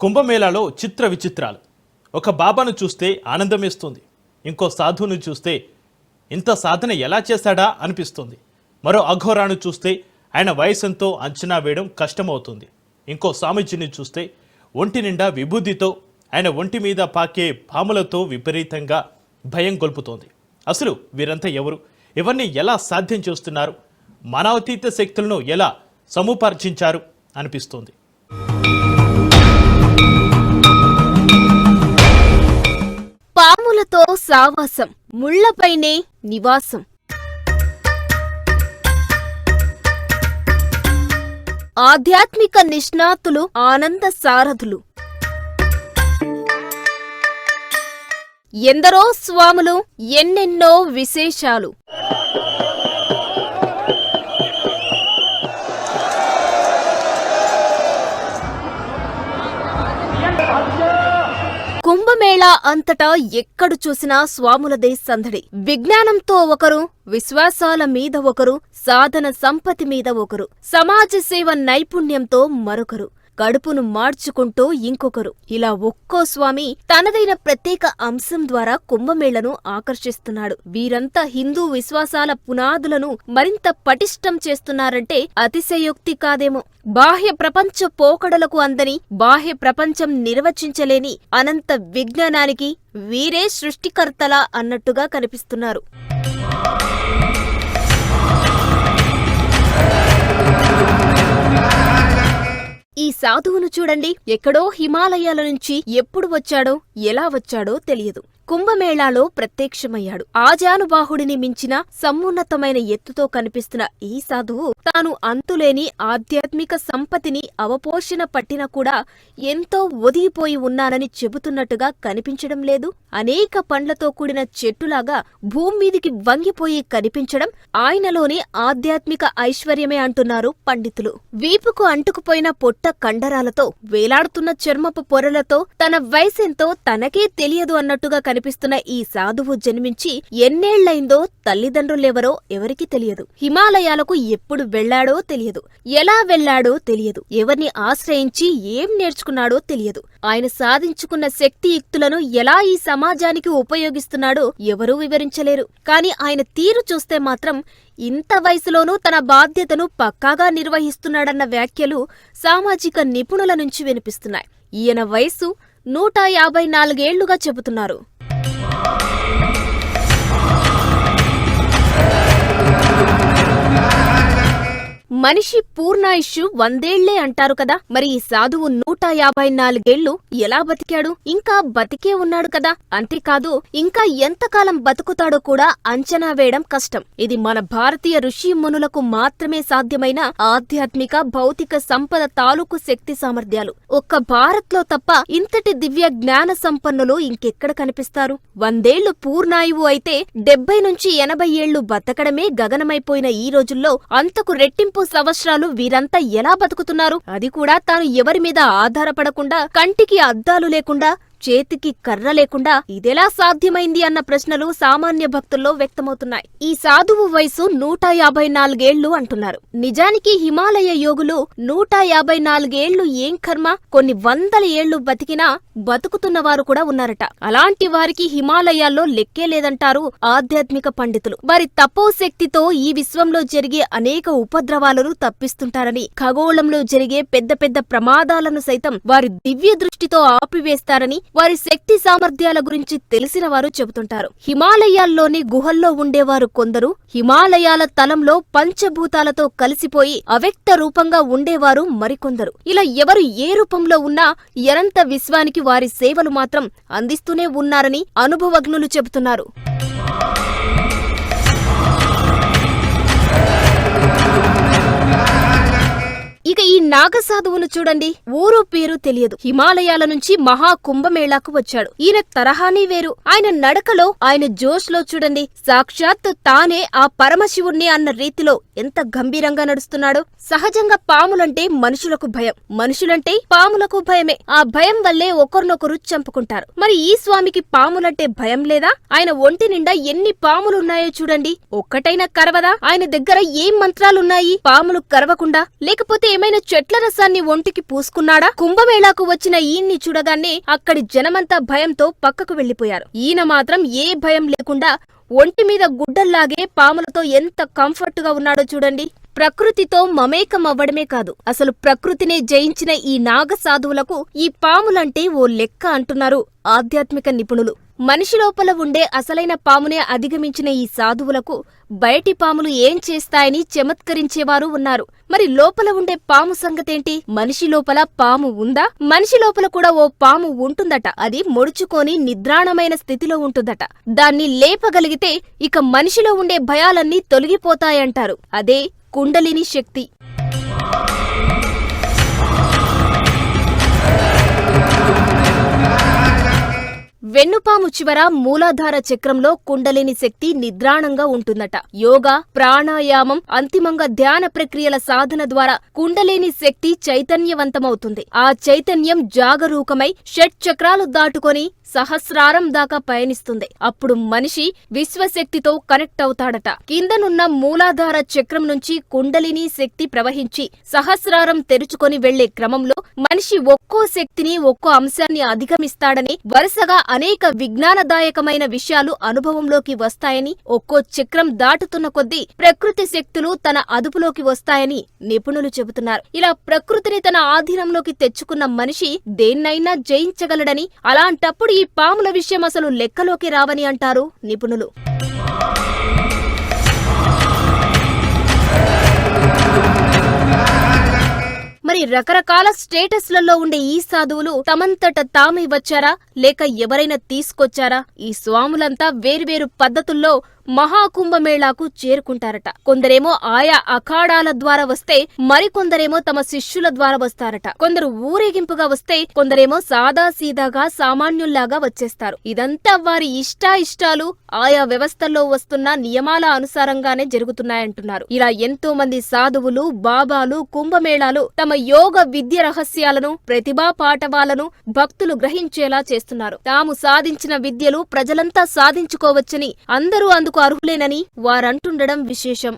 కుంభమేళాలో చిత్ర విచిత్రాలు. ఒక బాబాను చూస్తే ఆనందమేస్తుంది, ఇంకో సాధువును చూస్తే ఇంత సాధన ఎలా చేశాడా అనిపిస్తుంది, మరో అఘోరాను చూస్తే ఆయన వయసంతో అంచనా వేయడం కష్టమవుతుంది, ఇంకో స్వామీజీని చూస్తే ఒంటి నిండా విభూతితో ఆయన ఒంటి మీద పాకే పాములతో విపరీతంగా భయం గొల్పుతోంది. అసలు వీరంతా ఎవరు? ఇవన్నీ ఎలా సాధ్యం చేస్తున్నారు? మానవాతీత శక్తులను ఎలా సముపార్జించారు అనిపిస్తోంది. పాములతో సావాసం, ముళ్లపైనే నివాసం. ఆధ్యాత్మిక నిష్ణాతులు, ఆనంద సారథులు. ఎందరో స్వాములు, ఎన్నెన్నో విశేషాలు. కుంభమేళా అంతటా ఎక్కడు చూసినా స్వాములదే సందడి. విజ్ఞానంతో ఒకరు, విశ్వాసాల మీద ఒకరు, సాధన సంపత్తి మీద ఒకరు, సమాజ సేవ నైపుణ్యంతో మరొకరు, కడుపును మార్చుకుంటూ ఇంకొకరు. ఇలా ఒక్కో స్వామి తనదైన ప్రత్యేక అంశం ద్వారా కుంభమేళను ఆకర్షిస్తున్నాడు. వీరంతా హిందూ విశ్వాసాల పునాదులను మరింత పటిష్టం చేస్తున్నారంటే అతిశయోక్తి కాదేమో. బాహ్య ప్రపంచ పోకడలకు అందని, బాహ్య ప్రపంచం నిర్వచించలేని అనంత విజ్ఞానానికి వీరే సృష్టికర్తలా అన్నట్టుగా కనిపిస్తున్నారు. ఈ సాధువును చూడండి. ఎక్కడో హిమాలయాల నుంచి ఎప్పుడు వచ్చాడో, ఎలా వచ్చాడో తెలియదు. కుంభమేళాలో ప్రత్యక్షమయ్యాడు. ఆజానుబాహుడిని మించిన సమున్నతమైన ఎత్తుతో కనిపిస్తున్న ఈ సాధువు తాను అంతులేని ఆధ్యాత్మిక సంపత్తిని అవపోషణ పట్టిన కూడా ఎంతో ఒదిగిపోయి ఉన్నానని చెబుతున్నట్టుగా కనిపించడం లేదు. అనేక పండ్లతో కూడిన చెట్టులాగా భూమ్మీదికి వంగిపోయి కనిపించడం ఆయనలోని ఆధ్యాత్మిక ఐశ్వర్యమే అంటున్నారు పండితులు. వీపుకు అంటుకుపోయిన పొట్ట కండరాలతో, వేలాడుతున్న చర్మపు పొరలతో తన వయసెంతో తనకే తెలియదు అన్నట్టుగా కనిపిస్తున్న ఈ సాధువు జన్మించి ఎన్నేళ్లైందో తల్లిదండ్రులెవరో ఎవరికీ తెలియదు. హిమాలయాలకు ఎప్పుడు వెళ్లాడో తెలియదు, ఎలా వెళ్లాడో తెలియదు, ఎవరిని ఆశ్రయించి ఏం నేర్చుకున్నాడో తెలియదు. ఆయన సాధించుకున్న శక్తియుక్తులను ఎలా ఈ సమాజానికి ఉపయోగిస్తున్నాడో ఎవరూ వివరించలేరు. కాని ఆయన తీరు చూస్తే మాత్రం ఇంత వయసులోనూ తన బాధ్యతను పక్కాగా నిర్వహిస్తున్నాడన్న వ్యాఖ్యలు సామాజిక నిపుణుల నుంచి వినిపిస్తున్నాయి. ఈయన వయసు 154 ఏళ్లుగా చెబుతున్నారు. మనిషి పూర్ణాయుష్షు 100 ఏళ్లే అంటారు కదా. మరి ఈ సాధువు 154 ఏళ్లు ఎలా బతికాడు? ఇంకా బతికే ఉన్నాడు కదా. అంతేకాదు, ఇంకా ఎంతకాలం బతుకుతాడో కూడా అంచనా వేయడం కష్టం. ఇది మన భారతీయ ఋషి మునులకు మాత్రమే సాధ్యమైన ఆధ్యాత్మిక భౌతిక సంపద తాలూకు శక్తి సామర్థ్యాలు. ఒక్క భారత్లో తప్ప ఇంతటి దివ్య జ్ఞాన సంపన్నులు ఇంకెక్కడ కనిపిస్తారు? 100 ఏళ్లు పూర్ణాయువు అయితే 70 నుంచి 80 ఏళ్లు బతకడమే గగనమైపోయిన ఈ రోజుల్లో అంతకు రెట్టింపు సంవత్సరాలు వీరంతా ఎలా బతుకుతున్నారు? అది కూడా తాను ఎవరి మీద ఆధారపడకుండా, కంటికి అద్దాలు లేకుండా, చేతికి కర్ర లేకుండా ఇదెలా సాధ్యమైంది అన్న ప్రశ్నలు సామాన్య భక్తుల్లో వ్యక్తమవుతున్నాయి. ఈ సాధువు వయసు 154 ఏళ్లు అంటున్నారు. నిజానికి హిమాలయ యోగులు 154 ఏళ్లు ఏం కర్మ, కొన్ని వందల ఏళ్లు బతికినా బతుకుతున్నవారు కూడా ఉన్నారట. అలాంటి వారికి హిమాలయాల్లో లెక్కే లేదంటారు ఆధ్యాత్మిక పండితులు. వారి తపోశక్తితో ఈ విశ్వంలో జరిగే అనేక ఉపద్రవాలను తప్పిస్తుంటారని, ఖగోళంలో జరిగే పెద్ద పెద్ద ప్రమాదాలను సైతం వారి దివ్య దృష్టితో ఆపివేస్తారని వారి శక్తి సామర్థ్యాల గురించి తెలిసిన వారు చెబుతుంటారు. హిమాలయాల్లోని గుహల్లో ఉండేవారు కొందరు, హిమాలయాల తలంలో పంచభూతాలతో కలిసిపోయి అవ్యక్త రూపంగా ఉండేవారు మరికొందరు. ఇలా ఎవరు ఏ రూపంలో ఉన్నా ఎరంత విశ్వానికి వారి సేవలు మాత్రం అందిస్తూనే ఉన్నారని అనుభవజ్ఞులు చెబుతున్నారు. ఇక ఈ నాగసాధువును చూడండి. ఊరు పేరు తెలియదు, హిమాలయాల నుంచి మహా కుంభమేళాకు వచ్చాడు. ఈయన తరహానే వేరు. ఆయన నడకలో, ఆయన జోష్లో చూడండి, సాక్షాత్ తానే ఆ పరమశివుణ్ణి అన్న రీతిలో ఎంత గంభీరంగా నడుస్తున్నాడో. సహజంగా పాములంటే మనుషులకు భయం, మనుషులంటే పాములకు భయమే. ఆ భయం వల్లే ఒకరినొకరు చంపుకుంటారు. మరి ఈ స్వామికి పాములంటే భయం లేదా? ఆయన ఒంటి నిండా ఎన్ని పాములున్నాయో చూడండి. ఒక్కటైనా కరవదా? ఆయన దగ్గర ఏం మంత్రాలున్నాయి పాములు కరవకుండా? లేకపోతే ఏమైనా చెట్ల రసాన్ని ఒంటికి పూసుకున్నాడా? కుంభమేళాకు వచ్చిన ఈయన్ని చూడగానే అక్కడి జనమంతా భయంతో పక్కకు వెళ్లిపోయారు. ఈయన మాత్రం ఏ భయం లేకుండా ఒంటి మీద గుడ్డల్లాగే పాములతో ఎంత కంఫర్టుగా ఉన్నాడో చూడండి. ప్రకృతితో మమేకం అవ్వడమే కాదు, అసలు ప్రకృతినే జయించిన ఈ నాగ సాధువులకు ఈ పాములంటే ఓ లెక్క అంటున్నారు ఆధ్యాత్మిక నిపుణులు. మనిషి లోపల ఉండే అసలైన పామునే అధిగమించిన ఈ సాధువులకు బయటి పాములు ఏం చేస్తాయని చమత్కరించేవారు ఉన్నారు. మరి లోపల ఉండే పాము సంగతేంటి? మనిషి లోపల పాము ఉందా? మనిషి లోపల కూడా ఓ పాము ఉంటుందట. అది ముడుచుకొని నిద్రాణమైన స్థితిలో ఉంటుందట. దాన్ని లేపగలిగితే ఇక మనిషిలో ఉండే భయాలన్నీ తొలగిపోతాయంటారు. అదే కుండలిని శక్తి. వెన్నుపాము చివర మూలాధార చక్రంలో కుండలిని శక్తి నిద్రాణంగా ఉంటుందట. యోగా, ప్రాణాయామం, అంతిమంగా ధ్యాన ప్రక్రియల సాధన ద్వారా కుండలిని శక్తి చైతన్యవంతమవుతుంది. ఆ చైతన్యం జాగరూకమై షట్చక్రాలు దాటుకొని సహస్రారం దాకా పయనిస్తుంది. అప్పుడు మనిషి విశ్వశక్తితో కనెక్ట్ అవుతాడట. కిందనున్న మూలాధార చక్రం నుంచి కుండలిని శక్తి ప్రవహించి సహస్రారం తెరుచుకొని వెళ్లే క్రమంలో మనిషి ఒక్కో శక్తిని, ఒక్కో అంశాన్ని అధిగమిస్తాడని, వరుసగా అనేక విజ్ఞానదాయకమైన విషయాలు అనుభవంలోకి వస్తాయని, ఒక్కో చక్రం దాటుతున్న కొద్దీ ప్రకృతి శక్తులు తన అదుపులోకి వస్తాయని నిపుణులు చెబుతున్నారు. ఇలా ప్రకృతిని తన ఆధీనంలోకి తెచ్చుకున్న మనిషి దేన్నైనా జయించగలడని, అలాంటప్పుడు ఈ పాముల విషయం అసలు లెక్కలోకి రావని అంటారు నిపుణులు. మరి రకరకాల స్టేటస్లలో ఉండే ఈ సాధువులు తమంతట తామే వచ్చారా, లేక ఎవరైనా తీసుకొచ్చారా? ఈ స్వాములంతా వేర్వేరు పద్ధతుల్లో మహాకుంభమేళాకు చేరుకుంటారట. కొందరేమో ఆయా అఖాడాల ద్వారా వస్తే, మరికొందరేమో తమ శిష్యుల ద్వారా వస్తారట. కొందరు ఊరేగింపుగా వస్తే, కొందరేమో సాదాసీదాగా సామాన్యుల్లాగా వచ్చేస్తారు. ఇదంతా వారి ఇష్టాలు ఆయా వ్యవస్థల్లో వస్తున్న నియమాల అనుసారంగానే జరుగుతున్నాయంటున్నారు. ఇలా ఎంతో మంది సాధువులు, బాబాలు కుంభమేళాలు తమ యోగ విద్య రహస్యాలను, ప్రతిభా పాఠవాలను భక్తులు గ్రహించేలా చేస్తున్నారు. తాము సాధించిన విద్యలు ప్రజలంతా సాధించుకోవచ్చని, అందరూ అందుకు అర్హులేనని వారంటుండడం విశేషం.